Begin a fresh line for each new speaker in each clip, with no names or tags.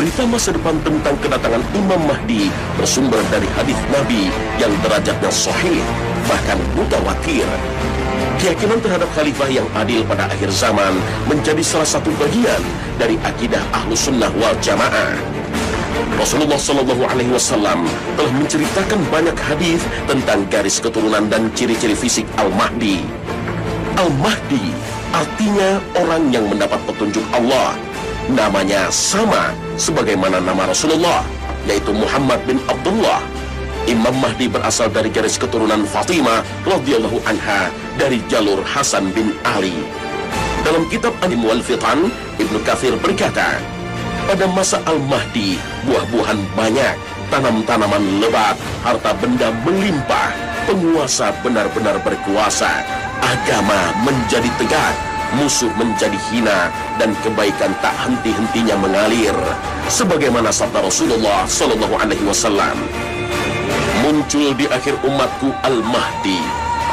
Berita masa depan tentang kedatangan Imam Mahdi bersumber dari hadis Nabi yang derajatnya sahih, bahkan mutawatir. Keyakinan terhadap khalifah yang adil pada akhir zaman menjadi salah satu bagian dari akidah Ahlus Sunnah wal Jamaah. Rasulullah SAW telah menceritakan banyak hadis tentang garis keturunan dan ciri-ciri fisik Al-Mahdi. Al-Mahdi artinya orang yang mendapat petunjuk Allah. Namanya sama sebagaimana nama Rasulullah, yaitu Muhammad bin Abdullah. Imam Mahdi berasal dari garis keturunan Fatimah radhiyallahu anha dari jalur Hasan bin Ali. Dalam kitab Anim wal Fitan, Ibnu Katsir berkata, pada masa Al-Mahdi, buah-buahan banyak, tanam-tanaman lebat, harta benda melimpah, penguasa benar-benar berkuasa, agama menjadi tegak, musuh menjadi hina, dan kebaikan tak henti-hentinya mengalir. Sebagaimana sabda Rasulullah SAW, muncul di akhir umatku Al-Mahdi.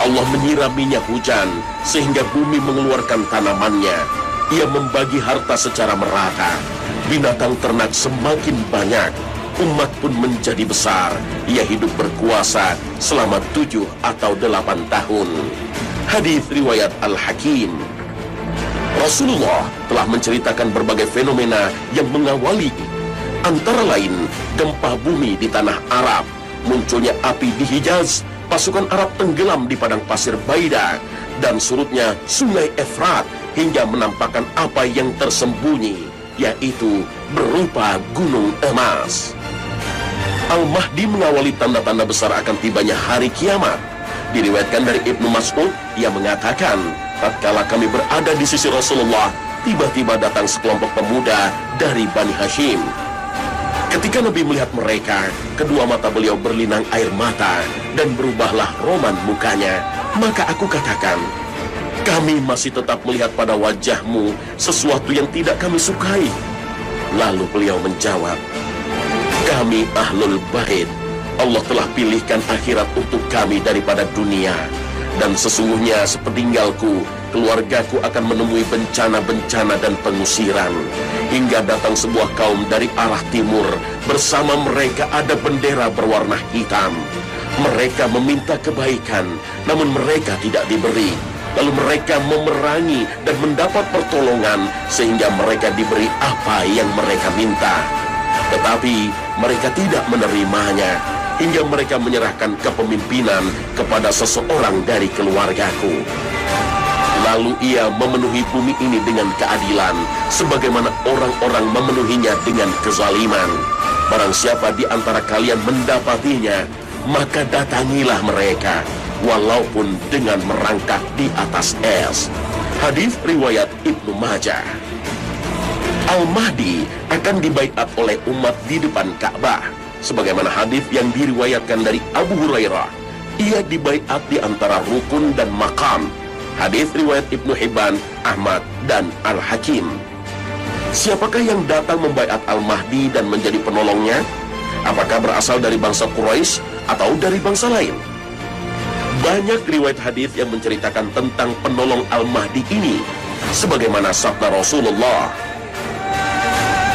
Allah menyiraminya hujan sehingga bumi mengeluarkan tanamannya. Ia membagi harta secara merata. Binatang ternak semakin banyak. Umat pun menjadi besar. Ia hidup berkuasa selama 7 atau 8 tahun. Hadis riwayat Al-Hakim. Rasulullah telah menceritakan berbagai fenomena yang mengawali, antara lain gempa bumi di tanah Arab, munculnya api di Hijaz, pasukan Arab tenggelam di padang pasir Baida, dan surutnya sungai Efrat hingga menampakkan apa yang tersembunyi, yaitu berupa gunung emas. Al-Mahdi mengawali tanda-tanda besar akan tibanya hari kiamat. Diriwayatkan dari Ibnu Mas'ud, ia mengatakan, tatkala kami berada di sisi Rasulullah, tiba-tiba datang sekelompok pemuda dari Bani Hashim. Ketika Nabi melihat mereka, kedua mata beliau berlinang air mata dan berubahlah roman mukanya. Maka aku katakan, kami masih tetap melihat pada wajahmu sesuatu yang tidak kami sukai. Lalu beliau menjawab, kami Ahlul Bait. Allah telah pilihkan akhirat untuk kami daripada dunia. Dan sesungguhnya sepeninggalku, keluargaku akan menemui bencana-bencana dan pengusiran. Hingga datang sebuah kaum dari arah timur. Bersama mereka ada bendera berwarna hitam. Mereka meminta kebaikan, namun mereka tidak diberi. Lalu mereka memerangi dan mendapat pertolongan, sehingga mereka diberi apa yang mereka minta. Tetapi mereka tidak menerimanya, hingga mereka menyerahkan kepemimpinan kepada seseorang dari keluargaku. Lalu ia memenuhi bumi ini dengan keadilan, sebagaimana orang-orang memenuhinya dengan kezaliman. Barang siapa di antara kalian mendapatinya, maka datangilah mereka, walaupun dengan merangkak di atas es. Hadis riwayat Ibnu Majah. Al-Mahdi akan dibaiat oleh umat di depan Ka'bah, sebagaimana hadis yang diriwayatkan dari Abu Hurairah. Ia dibaiat di antara rukun dan makam. Hadis riwayat Ibnu Hibban, Ahmad, dan Al-Hakim. Siapakah yang datang membaiat Al-Mahdi dan menjadi penolongnya? Apakah berasal dari bangsa Quraisy atau dari bangsa lain? Banyak riwayat hadis yang menceritakan tentang penolong Al-Mahdi ini, sebagaimana sabda Rasulullah,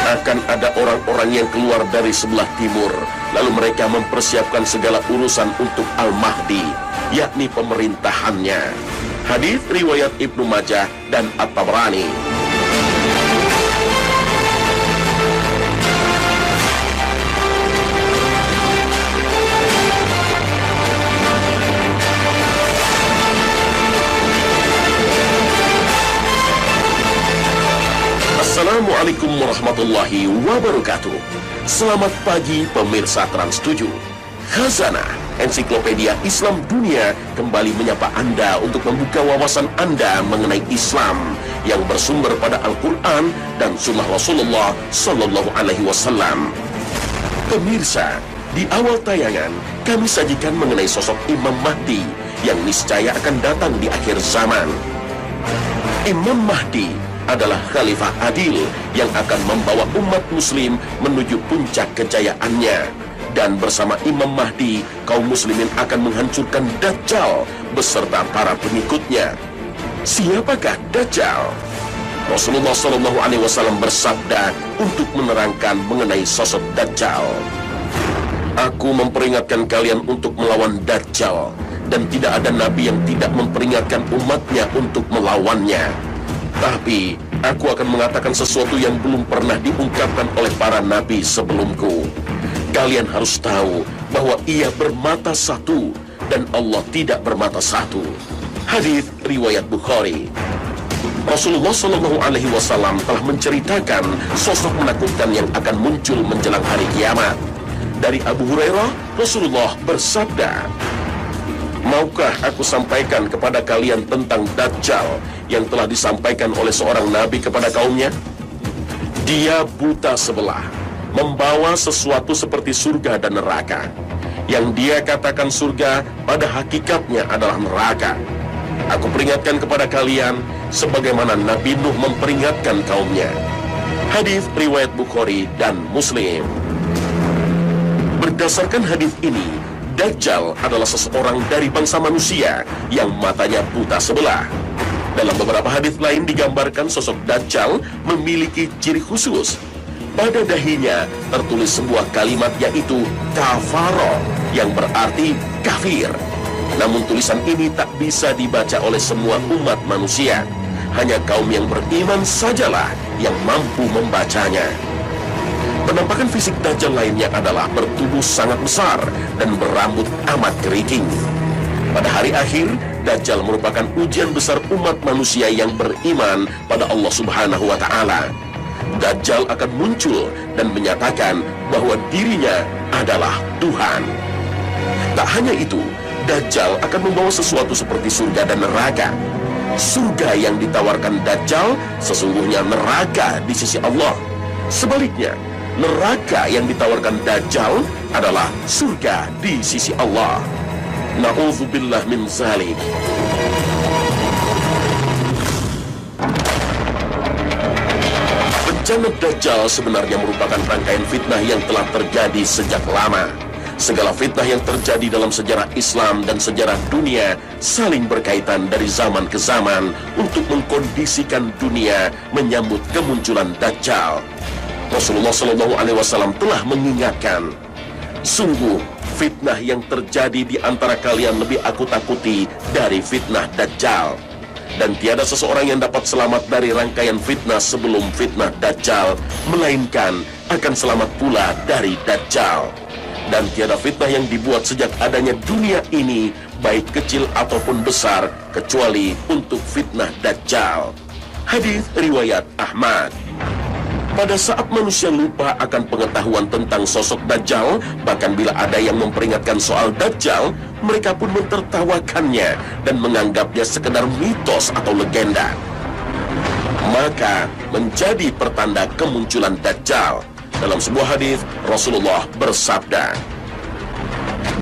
akan ada orang-orang yang keluar dari sebelah timur, lalu mereka mempersiapkan segala urusan untuk Al-Mahdi, yakni pemerintahannya. Hadis riwayat Ibnu Majah dan At-Tabrani. Assalamualaikum warahmatullahi wabarakatuh. Selamat pagi pemirsa Trans 7. Khazanah, ensiklopedia Islam dunia, kembali menyapa Anda untuk membuka wawasan Anda mengenai Islam yang bersumber pada Al-Quran dan Sunnah Rasulullah Sallallahu Alaihi Wasallam. Pemirsa, di awal tayangan kami sajikan mengenai sosok Imam Mahdi yang niscaya akan datang di akhir zaman. Imam Mahdi adalah khalifah adil yang akan membawa umat muslim menuju puncak kejayaannya. Dan bersama Imam Mahdi, kaum muslimin akan menghancurkan Dajjal beserta para pengikutnya. Siapakah Dajjal? Rasulullah SAW bersabda untuk menerangkan mengenai sosok Dajjal. Aku memperingatkan kalian untuk melawan Dajjal, dan tidak ada nabi yang tidak memperingatkan umatnya untuk melawannya. Tapi aku akan mengatakan sesuatu yang belum pernah diungkapkan oleh para nabi sebelumku. Kalian harus tahu bahwa ia bermata satu dan Allah tidak bermata satu. Hadits riwayat Bukhari. Rasulullah SAW telah menceritakan sosok menakutkan yang akan muncul menjelang hari kiamat. Dari Abu Hurairah, Rasulullah bersabda, "Maukah aku sampaikan kepada kalian tentang Dajjal yang telah disampaikan oleh seorang nabi kepada kaumnya? Dia buta sebelah, membawa sesuatu seperti surga dan neraka. Yang dia katakan surga, pada hakikatnya adalah neraka. Aku peringatkan kepada kalian sebagaimana Nabi Nuh memperingatkan kaumnya." Hadis riwayat Bukhari dan Muslim. Berdasarkan hadis ini, Dajjal adalah seseorang dari bangsa manusia yang matanya buta sebelah. Dalam beberapa hadis lain digambarkan sosok Dajjal memiliki ciri khusus. Pada dahinya tertulis sebuah kalimat yaitu kafaro, yang berarti kafir. Namun tulisan ini tak bisa dibaca oleh semua umat manusia. Hanya kaum yang beriman sajalah yang mampu membacanya. Penampakan fisik Dajjal lainnya adalah bertubuh sangat besar dan berambut amat keriting. Pada hari akhir, Dajjal merupakan ujian besar umat manusia yang beriman pada Allah Subhanahu wa Ta'ala. Dajjal akan muncul dan menyatakan bahwa dirinya adalah Tuhan. Tak hanya itu, Dajjal akan membawa sesuatu seperti surga dan neraka. Surga yang ditawarkan Dajjal sesungguhnya neraka di sisi Allah. Sebaliknya, neraka yang ditawarkan Dajjal adalah surga di sisi Allah. Na'udzubillah min zalik. Bencana Dajjal sebenarnya merupakan rangkaian fitnah yang telah terjadi sejak lama. Segala fitnah yang terjadi dalam sejarah Islam dan sejarah dunia saling berkaitan dari zaman ke zaman untuk mengkondisikan dunia menyambut kemunculan Dajjal. Rasulullah SAW telah mengingatkan, "Sungguh fitnah yang terjadi di antara kalian lebih aku takuti dari fitnah Dajjal. Dan tiada seseorang yang dapat selamat dari rangkaian fitnah sebelum fitnah Dajjal, melainkan akan selamat pula dari Dajjal. Dan tiada fitnah yang dibuat sejak adanya dunia ini, baik kecil ataupun besar, kecuali untuk fitnah Dajjal." Hadis riwayat Ahmad. Pada saat manusia lupa akan pengetahuan tentang sosok Dajjal, bahkan bila ada yang memperingatkan soal Dajjal, mereka pun mentertawakannya dan menganggapnya sekedar mitos atau legenda. Maka menjadi pertanda kemunculan Dajjal. Dalam sebuah hadis, Rasulullah bersabda,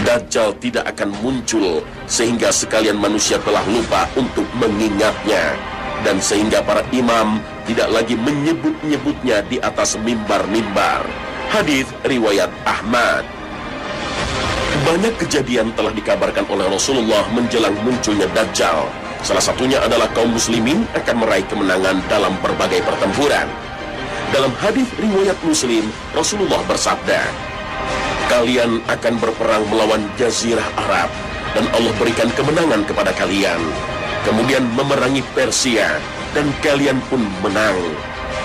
"Dajjal tidak akan muncul sehingga sekalian manusia telah lupa untuk mengingatnya, dan sehingga para imam tidak lagi menyebut-nyebutnya di atas mimbar-mimbar." Hadis riwayat Ahmad. Banyak kejadian telah dikabarkan oleh Rasulullah menjelang munculnya Dajjal. Salah satunya adalah kaum muslimin akan meraih kemenangan dalam berbagai pertempuran. Dalam hadis riwayat Muslim, Rasulullah bersabda, "Kalian akan berperang melawan Jazirah Arab, dan Allah berikan kemenangan kepada kalian. Kemudian memerangi Persia, dan kalian pun menang.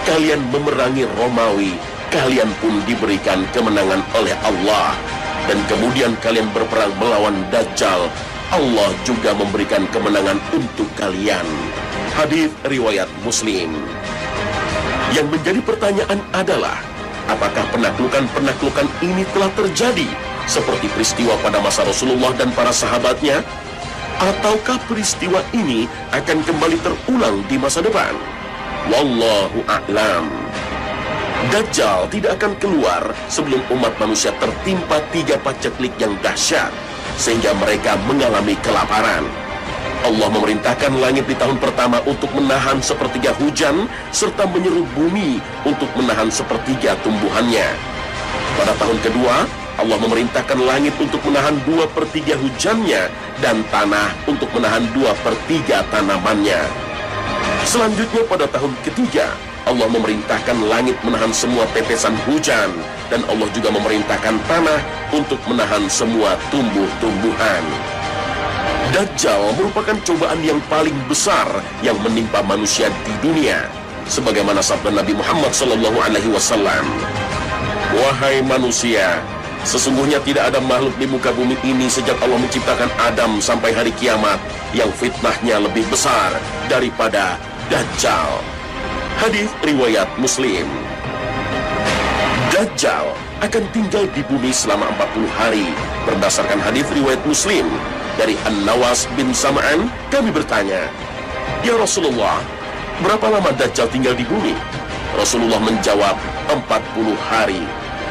Kalian memerangi Romawi, kalian pun diberikan kemenangan oleh Allah. Dan kemudian kalian berperang melawan Dajjal, Allah juga memberikan kemenangan untuk kalian." Hadis riwayat Muslim. Yang menjadi pertanyaan adalah, apakah penaklukan-penaklukan ini telah terjadi seperti peristiwa pada masa Rasulullah dan para sahabatnya? Ataukah peristiwa ini akan kembali terulang di masa depan? Wallahu a'lam. Dajjal tidak akan keluar sebelum umat manusia tertimpa 3 paceklik yang dahsyat, sehingga mereka mengalami kelaparan. Allah memerintahkan langit di tahun pertama untuk menahan sepertiga hujan, serta menyeru bumi untuk menahan sepertiga tumbuhannya. Pada tahun kedua, Allah memerintahkan langit untuk menahan 2/3 hujannya, dan tanah untuk menahan 2/3 tanamannya. Selanjutnya pada tahun ketiga, Allah memerintahkan langit menahan semua tetesan hujan, dan Allah juga memerintahkan tanah untuk menahan semua tumbuh-tumbuhan. Dajjal merupakan cobaan yang paling besar yang menimpa manusia di dunia. Sebagaimana sabda Nabi Muhammad SAW, "Wahai manusia, sesungguhnya tidak ada makhluk di muka bumi ini sejak Allah menciptakan Adam sampai hari kiamat yang fitnahnya lebih besar daripada Dajjal." Hadis riwayat Muslim. Dajjal akan tinggal di bumi selama 40 hari. Berdasarkan hadis riwayat Muslim dari An-Nawas bin Sam'an, kami bertanya, "Ya Rasulullah, berapa lama Dajjal tinggal di bumi?" Rasulullah menjawab, 40 hari.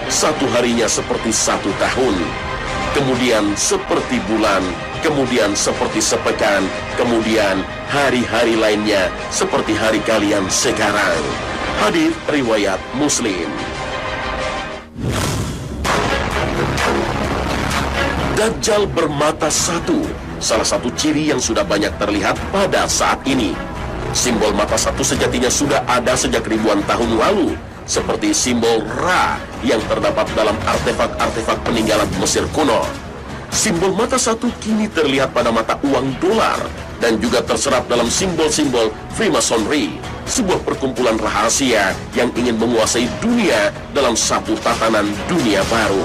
Satu harinya seperti 1 tahun, kemudian seperti bulan, kemudian seperti sepekan, kemudian hari-hari lainnya seperti hari kalian sekarang. Hadis riwayat Muslim. Dajjal bermata satu, salah satu ciri yang sudah banyak terlihat pada saat ini. Simbol mata satu sejatinya sudah ada sejak ribuan tahun lalu, seperti simbol Ra yang terdapat dalam artefak-artefak peninggalan Mesir kuno. Simbol mata satu kini terlihat pada mata uang dolar dan juga terserap dalam simbol-simbol Freemasonry, sebuah perkumpulan rahasia yang ingin menguasai dunia dalam satu tatanan dunia baru.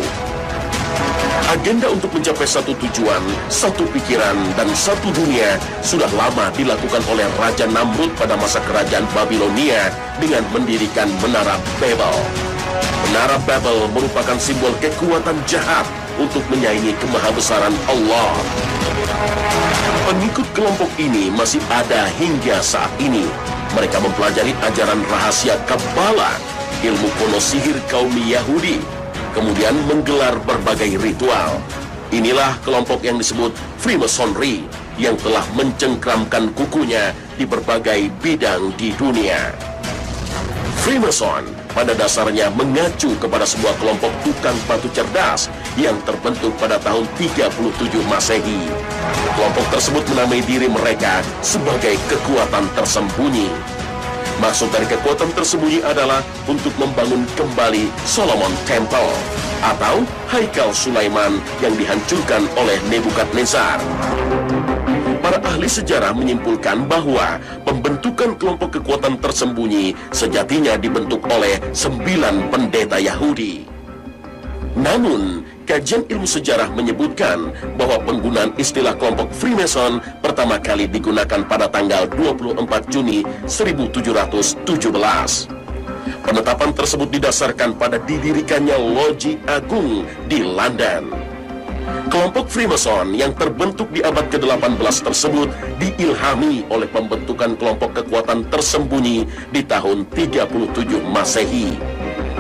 Agenda untuk mencapai satu tujuan, satu pikiran, dan satu dunia sudah lama dilakukan oleh Raja Namrud pada masa kerajaan Babilonia dengan mendirikan Menara Babel. Menara Babel merupakan simbol kekuatan jahat untuk menyaingi kemahabesaran Allah. Pengikut kelompok ini masih ada hingga saat ini. Mereka mempelajari ajaran rahasia Kabbalah, ilmu kuno sihir kaum Yahudi, kemudian menggelar berbagai ritual. Inilah kelompok yang disebut Freemasonry yang telah mencengkramkan kukunya di berbagai bidang di dunia. Freemason pada dasarnya mengacu kepada sebuah kelompok tukang batu cerdas yang terbentuk pada tahun 37 Masehi. Kelompok tersebut menamai diri mereka sebagai kekuatan tersembunyi. Maksud dari kekuatan tersembunyi adalah untuk membangun kembali Solomon Temple atau Haikal Sulaiman yang dihancurkan oleh Nebukadnezar. Para ahli sejarah menyimpulkan bahwa pembentukan kelompok kekuatan tersembunyi sejatinya dibentuk oleh 9 pendeta Yahudi. Namun, kajian ilmu sejarah menyebutkan bahwa penggunaan istilah kelompok Freemason pertama kali digunakan pada tanggal 24 Juni 1717. Penetapan tersebut didasarkan pada didirikannya Loji Agung di London. Kelompok Freemason yang terbentuk di abad ke-18 tersebut diilhami oleh pembentukan kelompok kekuatan tersembunyi di tahun 37 Masehi.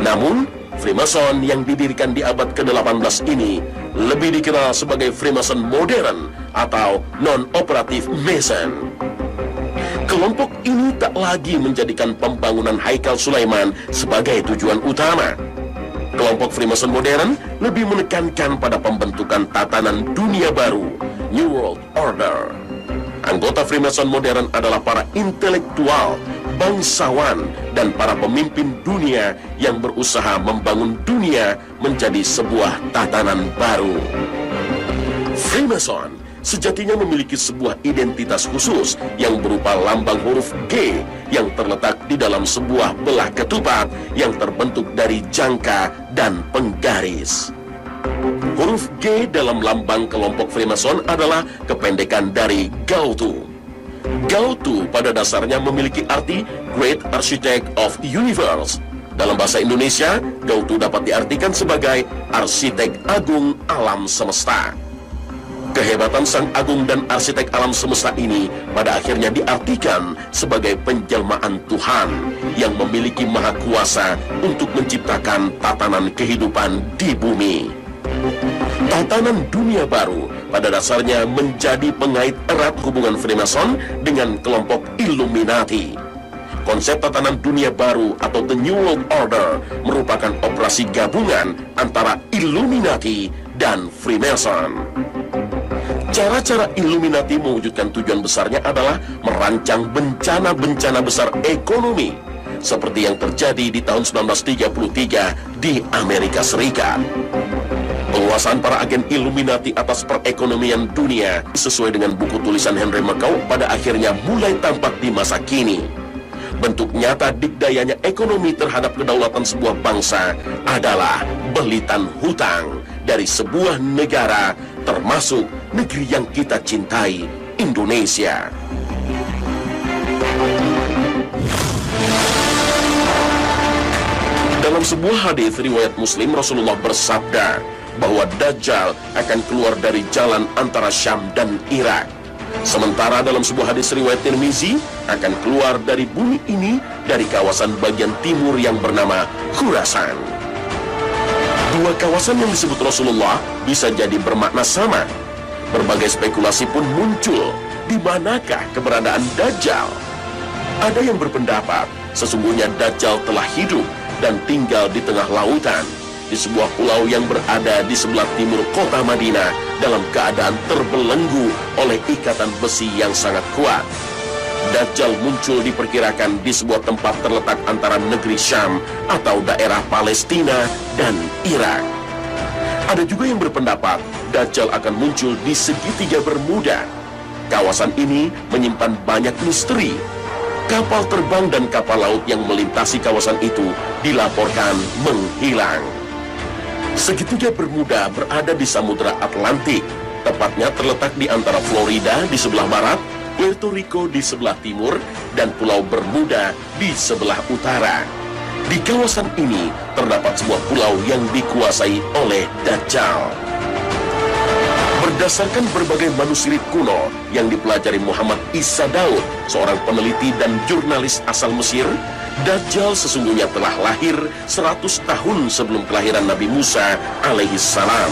Namun, Freemason yang didirikan di abad ke-18 ini lebih dikenal sebagai Freemason modern atau non-operative Mason. Kelompok ini tak lagi menjadikan pembangunan Haikal Sulaiman sebagai tujuan utama. Kelompok Freemason modern lebih menekankan pada pembentukan tatanan dunia baru, New World Order. Anggota Freemason modern adalah para intelektual, bangsawan, dan para pemimpin dunia yang berusaha membangun dunia menjadi sebuah tatanan baru. Freemason sejatinya memiliki sebuah identitas khusus yang berupa lambang huruf G yang terletak di dalam sebuah belah ketupat yang terbentuk dari jangka dan penggaris. Huruf G dalam lambang kelompok Freemason adalah kependekan dari Gautu. Gautu pada dasarnya memiliki arti Great Architect of the Universe. Dalam bahasa Indonesia, Gautu dapat diartikan sebagai arsitek agung alam semesta. Kehebatan sang agung dan arsitek alam semesta ini pada akhirnya diartikan sebagai penjelmaan Tuhan yang memiliki maha kuasa untuk menciptakan tatanan kehidupan di bumi. Tatanan dunia baru pada dasarnya menjadi pengait erat hubungan Freemason dengan kelompok Illuminati. Konsep tatanan dunia baru atau The New World Order merupakan operasi gabungan antara Illuminati dan Freemason. Cara-cara Illuminati mewujudkan tujuan besarnya adalah merancang bencana-bencana besar ekonomi, seperti yang terjadi di tahun 1933 di Amerika Serikat. Penguasaan para agen Illuminati atas perekonomian dunia sesuai dengan buku tulisan Henry Mackau pada akhirnya mulai tampak di masa kini. Bentuk nyata dikdayanya ekonomi terhadap kedaulatan sebuah bangsa adalah belitan hutang dari sebuah negara, termasuk negeri yang kita cintai, Indonesia. Dalam sebuah hadis riwayat Muslim, Rasulullah bersabda bahwa Dajjal akan keluar dari jalan antara Syam dan Irak. Sementara dalam sebuah hadis riwayat Tirmizi akan keluar dari bumi ini dari kawasan bagian timur yang bernama Khurasan. Dua kawasan yang disebut Rasulullah bisa jadi bermakna sama. Berbagai spekulasi pun muncul, di manakah keberadaan Dajjal? Ada yang berpendapat sesungguhnya Dajjal telah hidup dan tinggal di tengah lautan, di sebuah pulau yang berada di sebelah timur kota Madinah dalam keadaan terbelenggu oleh ikatan besi yang sangat kuat. Dajjal muncul diperkirakan di sebuah tempat terletak antara negeri Syam atau daerah Palestina dan Irak. Ada juga yang berpendapat Dajjal akan muncul di segitiga Bermuda. Kawasan ini menyimpan banyak misteri. Kapal terbang dan kapal laut yang melintasi kawasan itu dilaporkan menghilang. Segitiga Bermuda berada di Samudra Atlantik, tepatnya terletak di antara Florida di sebelah barat, Puerto Rico di sebelah timur, dan Pulau Bermuda di sebelah utara. Di kawasan ini terdapat sebuah pulau yang dikuasai oleh Dajjal. Berdasarkan berbagai manuskrip kuno yang dipelajari Muhammad Isa Daud, seorang peneliti dan jurnalis asal Mesir, Dajjal sesungguhnya telah lahir 100 tahun sebelum kelahiran Nabi Musa alaihi salam.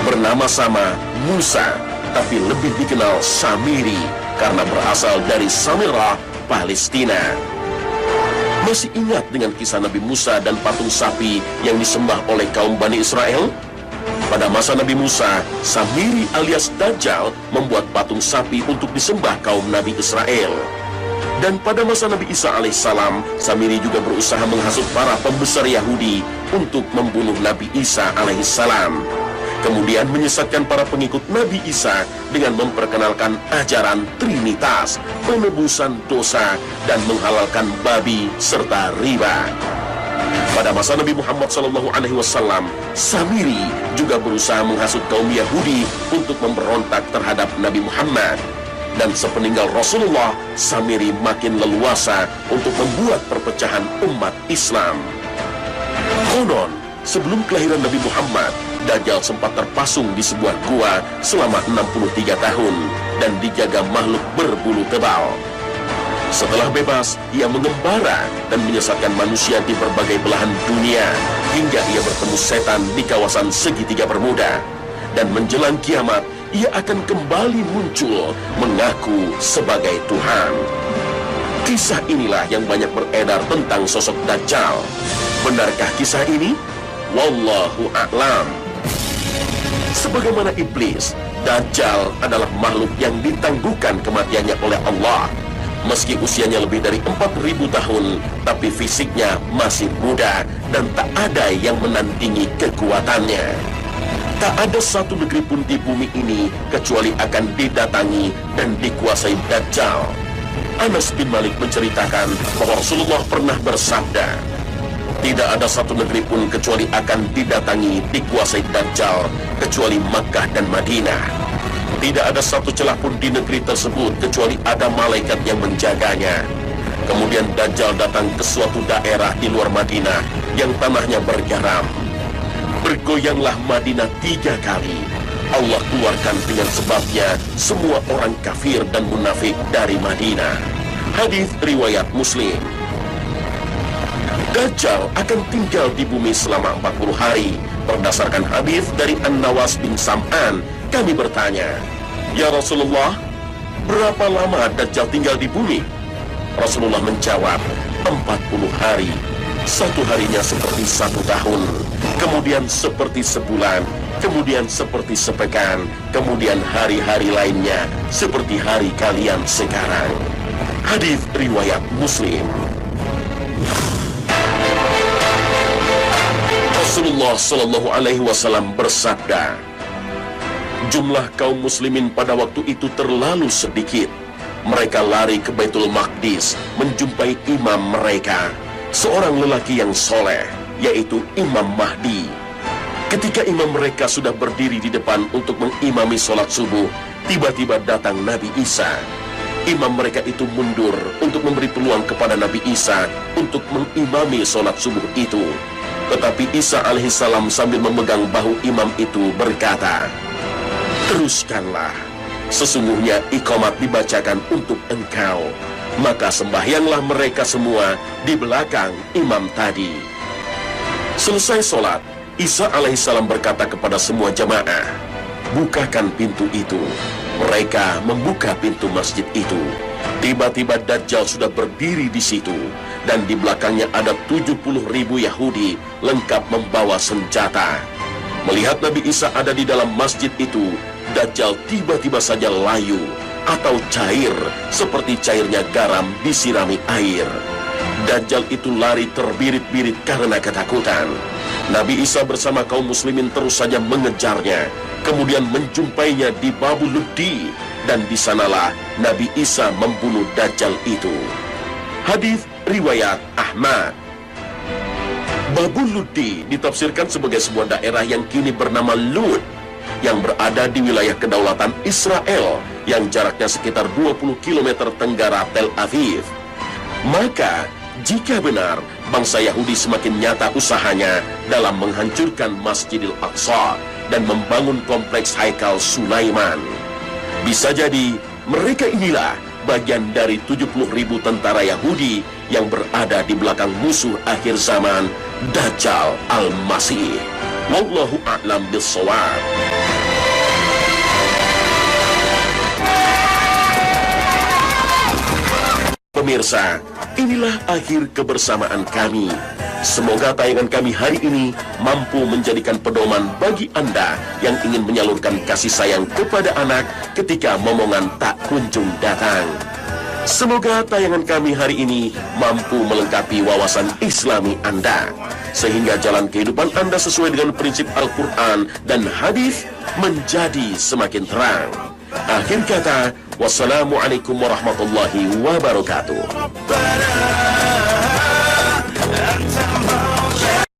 Bernama sama Musa, tapi lebih dikenal Samiri karena berasal dari Samirah, Palestina. Masih ingat dengan kisah Nabi Musa dan patung sapi yang disembah oleh kaum Bani Israel? Pada masa Nabi Musa, Samiri alias Dajjal membuat patung sapi untuk disembah kaum Nabi Israel. Dan pada masa Nabi Isa alaihissalam, Samiri juga berusaha menghasut para pembesar Yahudi untuk membunuh Nabi Isa alaihissalam. Kemudian menyesatkan para pengikut Nabi Isa dengan memperkenalkan ajaran Trinitas, penebusan dosa, dan menghalalkan babi serta riba. Pada masa Nabi Muhammad SAW, Samiri juga berusaha menghasut kaum Yahudi untuk memberontak terhadap Nabi Muhammad. Dan sepeninggal Rasulullah, Samiri makin leluasa untuk membuat perpecahan umat Islam. Konon, sebelum kelahiran Nabi Muhammad, Dajjal sempat terpasung di sebuah gua selama 63 tahun dan dijaga makhluk berbulu tebal. Setelah bebas, ia mengembara dan menyesatkan manusia di berbagai belahan dunia hingga ia bertemu setan di kawasan segitiga Bermuda. Dan menjelang kiamat, ia akan kembali muncul mengaku sebagai Tuhan. Kisah inilah yang banyak beredar tentang sosok Dajjal. Benarkah kisah ini? Wallahu a'lam. Sebagaimana iblis, Dajjal adalah makhluk yang ditangguhkan kematiannya oleh Allah. Meski usianya lebih dari 4.000 tahun, tapi fisiknya masih muda dan tak ada yang menandingi kekuatannya. Tak ada satu negeri pun di bumi ini kecuali akan didatangi dan dikuasai Dajjal. Anas bin Malik menceritakan bahwa Rasulullah pernah bersabda, tidak ada satu negeri pun kecuali akan didatangi, dikuasai Dajjal, kecuali Makkah dan Madinah. Tidak ada satu celah pun di negeri tersebut kecuali ada malaikat yang menjaganya. Kemudian Dajjal datang ke suatu daerah di luar Madinah yang tanahnya bergaram. Bergoyanglah Madinah 3 kali. Allah keluarkan dengan sebabnya semua orang kafir dan munafik dari Madinah. Hadis riwayat Muslim. Dajjal akan tinggal di bumi selama 40 hari. Berdasarkan hadis dari An-Nawas bin Sam'an, kami bertanya, "Ya Rasulullah, berapa lama Dajjal tinggal di bumi?" Rasulullah menjawab, 40 hari. Satu harinya seperti 1 tahun, kemudian seperti sebulan, kemudian seperti sepekan, kemudian hari-hari lainnya seperti hari kalian sekarang. Hadis riwayat Muslim. Rasulullah Shallallahu Alaihi Wasallam bersabda, jumlah kaum muslimin pada waktu itu terlalu sedikit. Mereka lari ke Baitul Maqdis menjumpai imam mereka, seorang lelaki yang soleh, yaitu Imam Mahdi. Ketika imam mereka sudah berdiri di depan untuk mengimami sholat subuh, tiba-tiba datang Nabi Isa. Imam mereka itu mundur untuk memberi peluang kepada Nabi Isa untuk mengimami sholat subuh itu. Tetapi Isa alaihissalam sambil memegang bahu imam itu berkata, teruskanlah. Sesungguhnya iqamat dibacakan untuk engkau. Maka sembahyanglah mereka semua di belakang imam tadi. Selesai sholat, Isa alaihissalam berkata kepada semua jamaah, bukakan pintu itu. Mereka membuka pintu masjid itu. Tiba-tiba Dajjal sudah berdiri di situ, dan di belakangnya ada 70.000 Yahudi lengkap membawa senjata. Melihat Nabi Isa ada di dalam masjid itu, Dajjal tiba-tiba saja layu atau cair seperti cairnya garam disirami air. Dajjal itu lari terbirit-birit karena ketakutan. Nabi Isa bersama kaum muslimin terus saja mengejarnya, kemudian menjumpainya di Babul Luddi, dan di sanalah Nabi Isa membunuh Dajjal itu. Hadis riwayat Ahmad. Babul Luddi ditafsirkan sebagai sebuah daerah yang kini bernama Lud, yang berada di wilayah kedaulatan Israel yang jaraknya sekitar 20 km tenggara Tel Aviv. Maka, jika benar bangsa Yahudi semakin nyata usahanya dalam menghancurkan Masjidil Aqsa dan membangun kompleks Haikal Sulaiman, bisa jadi mereka inilah bagian dari 70.000 tentara Yahudi yang berada di belakang musuh akhir zaman, Dajjal Al-Masih. Wallahu a'lam bis-shawab. Pemirsa, inilah akhir kebersamaan kami. Semoga tayangan kami hari ini mampu menjadikan pedoman bagi Anda yang ingin menyalurkan kasih sayang kepada anak ketika momongan tak kunjung datang. Semoga tayangan kami hari ini mampu melengkapi wawasan Islami Anda, sehingga jalan kehidupan Anda sesuai dengan prinsip Al-Quran dan hadis menjadi semakin terang. Akhir kata, wassalamualaikum warahmatullahi wabarakatuh.